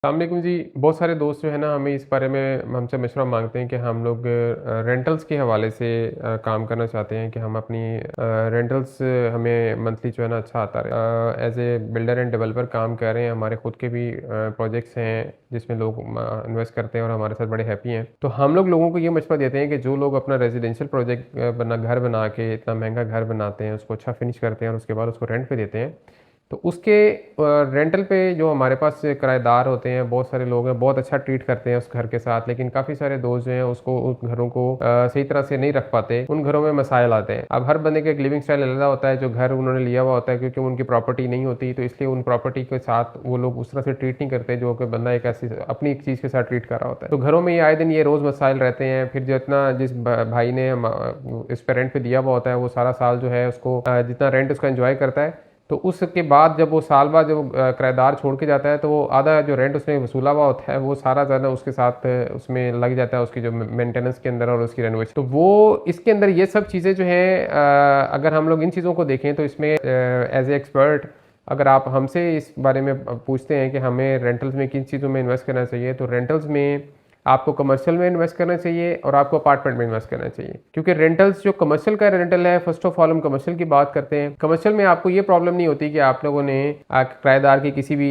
अस्सलामुअलैकुम जी। बहुत सारे दोस्त जो है ना हमें इस बारे में हमसे मशवरा मांगते हैं कि हम लोग रेंटल्स के हवाले से काम करना चाहते हैं कि हम अपनी रेंटल्स हमें मंथली जो है ना अच्छा आता रहे। As a builder and developer काम कर रहे हैं, हमारे खुद के भी प्रोजेक्ट्स हैं जिसमें लोग इन्वेस्ट करते हैं और हमारे साथ बड़े हैप्पी हैं। तो हम लोगों को ये मशवरा देते हैं कि जो लोग अपना रेजिडेंशियल प्रोजेक्ट घर बना के इतना महंगा घर बनाते हैं, उसको अच्छा फिनिश करते हैं और उसके बाद उसको रेंट पे देते हैं, तो उसके रेंटल पे जो हमारे पास किराएदार होते हैं, बहुत सारे लोग हैं, बहुत अच्छा ट्रीट करते हैं उस घर के साथ। लेकिन काफ़ी सारे दोस्त जो हैं उसको उन घरों को सही तरह से नहीं रख पाते, उन घरों में मसाइल आते हैं। अब हर बंदे का एक लिविंग स्टाइल अलग होता है। जो घर उन्होंने लिया हुआ होता है क्योंकि उनकी प्रॉपर्टी नहीं होती, तो इसलिए उन प्रॉपर्टी के साथ वो लोग उस तरह से ट्रीट नहीं करते जो कि बंदा एक ऐसी अपनी एक चीज़ के साथ ट्रीट कर रहा होता है। तो घरों में ये आए दिन ये रोज़ मसाइल रहते हैं। फिर जितना जिस भाई ने इस पे रेंट पे दिया हुआ होता है वो सारा साल जो है उसको जितना रेंट उसका एंजॉय करता है, तो उसके बाद जब वो साल बाद जब किराएदार छोड़ के जाता है तो वो आधा जो रेंट उसने वसूला हुआ होता है वो सारा ज़्यादा उसके साथ उसमें लग जाता है, उसकी जो मेंटेनेंस के अंदर और उसकी रेनोवेशन। तो वो इसके अंदर ये सब चीज़ें जो हैं, अगर हम लोग इन चीज़ों को देखें तो इसमें एज ए एक्सपर्ट अगर आप हमसे इस बारे में पूछते हैं कि हमें रेंटल्स में किन चीज़ों में इन्वेस्ट करना चाहिए, तो रेंटल्स में आपको कमर्शियल में इन्वेस्ट करना चाहिए और आपको अपार्टमेंट में इन्वेस्ट करना चाहिए। क्योंकि रेंटल्स जो कमर्शियल का रेंटल है, फर्स्ट ऑफ ऑल हम कमर्शियल की बात करते हैं। कमर्शियल में आपको ये प्रॉब्लम नहीं होती कि आप लोगों ने किराएदार की किसी भी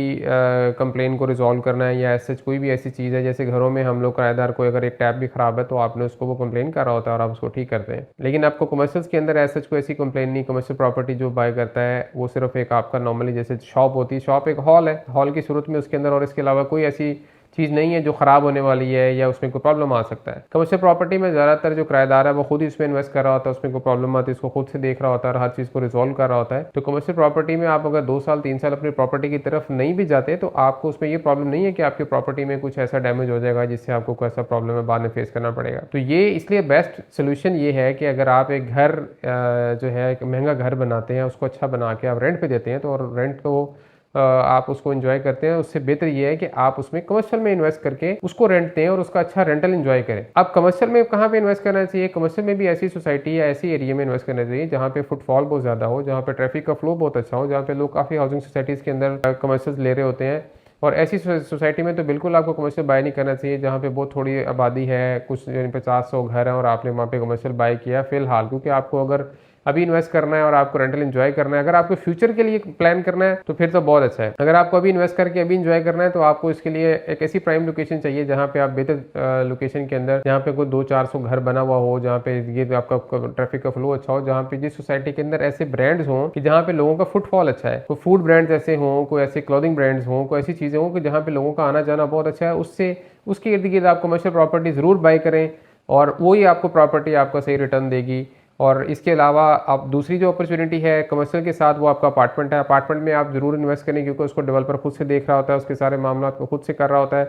कंप्लेन को रिजॉल्व करना है या ऐसे कोई भी ऐसी चीज़ है। जैसे घरों में हम लोग किराएदार को अगर एक टैप भी खराब है तो आपने उसको वो कंप्लेन कर रहा होता है और आप उसको ठीक करते हैं। लेकिन आपको कमर्शियल्स के अंदर ऐसा कोई ऐसी कंप्लेन नहीं। कमर्शियल प्रॉपर्टी जो बाय करता है वो सिर्फ एक आपका नॉर्मली जैसे शॉप होती है, शॉप एक हॉल है, हॉल की सूरत में उसके अंदर, और इसके अलावा कोई ऐसी चीज़ नहीं है जो ख़राब होने वाली है या उसमें कोई प्रॉब्लम आ सकता है। कमर्शियल प्रॉपर्टी में ज़्यादातर जो किराएदार है वो खुद ही उसमें इन्वेस्ट कर रहा होता है, उसमें कोई प्रॉब्लम आती है उसको खुद से देख रहा होता है और हर चीज़ को रिजॉल्व कर रहा होता है। तो कमर्शियल प्रॉपर्टी में आप अगर 2 साल 3 साल अपनी प्रॉपर्टी की तरफ नहीं भी जाते तो आपको उसमें ये प्रॉब्लम नहीं है कि आपकी प्रॉपर्टी में कुछ ऐसा डैमेज हो जाएगा जिससे आपको कोई ऐसा प्रॉब्लम है बाद में फेस करना पड़ेगा। तो ये इसलिए बेस्ट सोल्यूशन ये है कि अगर आप एक घर जो है एक महंगा घर बनाते हैं, उसको अच्छा बना के आप रेंट पे देते हैं, तो और रेंट को आप उसको एंजॉय करते हैं, उससे बेहतर ये है कि आप उसमें कमर्शियल में इन्वेस्ट करके उसको रेंट दें और उसका अच्छा रेंटल एंजॉय करें। अब कमर्शियल में कहाँ पे इन्वेस्ट करना चाहिए? कमर्शियल में भी ऐसी सोसाइटी या ऐसी एरिया में इन्वेस्ट करना चाहिए जहाँ पे फुटफॉल बहुत ज़्यादा हो, जहाँ पे ट्रैफिक का फ्लो बहुत अच्छा हो, जहाँ पे लोग काफ़ी हाउसिंग सोसाइटीज़ के अंदर कमर्शियल ले रहे होते हैं। और ऐसी सोसाइटी में तो बिल्कुल आपको कमर्शियल बाय नहीं करना चाहिए जहाँ पे बहुत थोड़ी आबादी है, कुछ 50-100 घर हैं और आपने वहाँ पे कमर्शियल बाय किया फिलहाल, क्योंकि आपको अगर अभी इन्वेस्ट करना है और आपको रेंटल एंजॉय करना है। अगर आपको फ्यूचर के लिए प्लान करना है तो फिर तो बहुत अच्छा है। अगर आपको अभी इन्वेस्ट करके अभी एंजॉय करना है तो आपको इसके लिए एक ऐसी प्राइम लोकेशन चाहिए जहाँ पे आप बेहतर लोकेशन के अंदर, जहाँ पे कोई 200-400 घर बना हुआ हो, जहाँ पे ये आपका ट्रैफिक का फ्लो अच्छा हो, जहाँ पे जिस सोसाइटी के अंदर ऐसे ब्रांड्स हों कि जहाँ पे लोगों का फुटफॉल अच्छा है, कोई फूड ब्रांड्स ऐसे हों, कोई ऐसे क्लोथिंग ब्रांड्स हों, कोई ऐसी चीज़ें हों कि जहाँ पे लोगों का आना जाना बहुत अच्छा है। उससे उसके इर्द गिर्द आप कमर्शियल प्रॉपर्टी ज़रूर बाई करें और वही आपको प्रॉपर्टी आपका सही रिटर्न देगी। और इसके अलावा आप दूसरी जो अपॉर्चुनिटी है कमर्शियल के साथ वो आपका अपार्टमेंट है। अपार्टमेंट में आप ज़रूर इन्वेस्ट करें क्योंकि उसको डेवलपर खुद से देख रहा होता है, उसके सारे मामला को खुद से कर रहा होता है,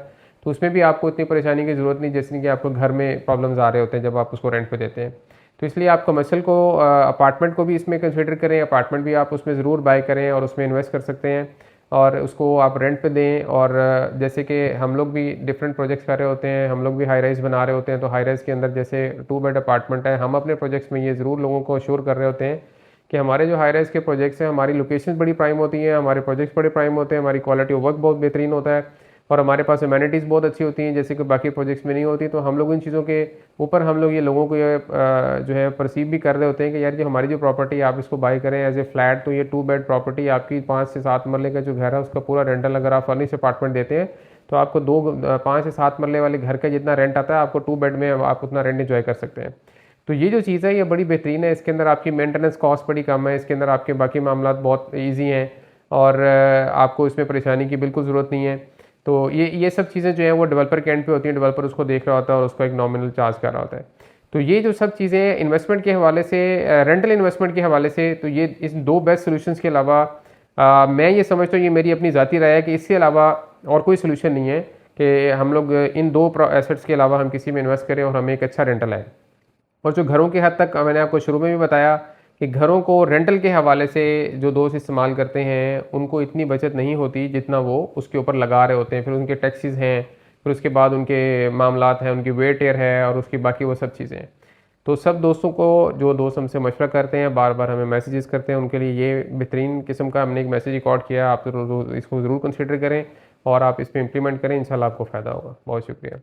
तो उसमें भी आपको इतनी परेशानी की ज़रूरत नहीं जैसे कि आपको घर में प्रॉब्लम्स आ रहे होते हैं जब आप उसको रेंट पे देते हैं। तो इसलिए आप कमर्शियल को अपार्टमेंट को भी इसमें कंसिडर करें, अपार्टमेंट भी आप उसमें ज़रूर बाय करें और उसमें इन्वेस्ट कर सकते हैं और उसको आप रेंट पे दें। और जैसे कि हम लोग भी डिफरेंट प्रोजेक्ट्स कर रहे होते हैं, हम लोग भी हाई राइज बना रहे होते हैं, तो हाई राइज के अंदर जैसे 2 बेड अपार्टमेंट है, हम अपने प्रोजेक्ट्स में ये ज़रूर लोगों को अश्योर कर रहे होते हैं कि हमारे जो हाई राइज के प्रोजेक्ट्स हैं हमारी लोकेशन बड़ी प्राइम होती हैं, हमारे प्रोजेक्ट्स बड़े प्राइम होते हैं, हमारी क्वालिटी ऑफ वर्क बहुत बेहतरीन होता है और हमारे पास एमेनिटीज़ बहुत अच्छी होती हैं जैसे कि बाकी प्रोजेक्ट्स में नहीं होती। तो हम लोग इन चीज़ों के ऊपर हम लोग ये लोगों को ये जो है परसीव भी कर रहे होते हैं कि यार जो हमारी जो प्रॉपर्टी आप इसको बाय करें एज ए फ्लैट, तो ये 2 बेड प्रॉपर्टी आपकी 5 से 7 मरले का जो घर है उसका पूरा रेंटल अगर आप फर्निश अपार्टमेंट देते हैं तो आपको 5 से 7 मरले वाले घर का जितना रेंट आता है आपको 2 बेड में आप उतना रेंट इंजॉय कर सकते हैं। तो ये जो चीज़ है ये बड़ी बेहतरीन है। इसके अंदर आपकी मेंटेनेंस कॉस्ट बड़ी कम है, इसके अंदर आपके बाकी मामला बहुत ईजी हैं और आपको इसमें परेशानी की बिल्कुल ज़रूरत नहीं है। तो ये सब चीज़ें जो हैं वो डेवलपर के एंड पे होती हैं, डेवलपर उसको देख रहा होता है और उसको एक नॉमिनल चार्ज कर रहा होता है। तो ये जो सब चीज़ें इन्वेस्टमेंट के हवाले से, रेंटल इन्वेस्टमेंट के हवाले से, तो ये इस 2 बेस्ट सोल्यूशंस के अलावा मैं ये समझता हूँ, ये मेरी अपनी ज़ाती राय है कि इसके अलावा और कोई सोल्यूशन नहीं है कि हम लोग इन 2 एसेट्स के अलावा हम किसी में इन्वेस्ट करें और हमें एक अच्छा रेंटल आए। और जो घरों की हद तक मैंने आपको शुरू में भी बताया कि घरों को रेंटल के हवाले से जो दोस्त इस्तेमाल करते हैं उनको इतनी बचत नहीं होती जितना वो उसके ऊपर लगा रहे होते हैं। फिर उनके टैक्सेस हैं, फिर उसके बाद उनके मामलात हैं, उनकी वेट एयर है और उसकी बाकी वो सब चीज़ें हैं। तो सब दोस्तों को, जो दोस्त हमसे मशवरा करते हैं, बार बार हमें मैसेजेस करते हैं, उनके लिए ये बेहतरीन किस्म का हमने एक मैसेज रिकॉर्ड किया, आप तो इसको ज़रूर कंसिडर करें और आप इस पे इम्प्लीमेंट करें, इंशाल्लाह आपको फ़ायदा होगा। बहुत शुक्रिया।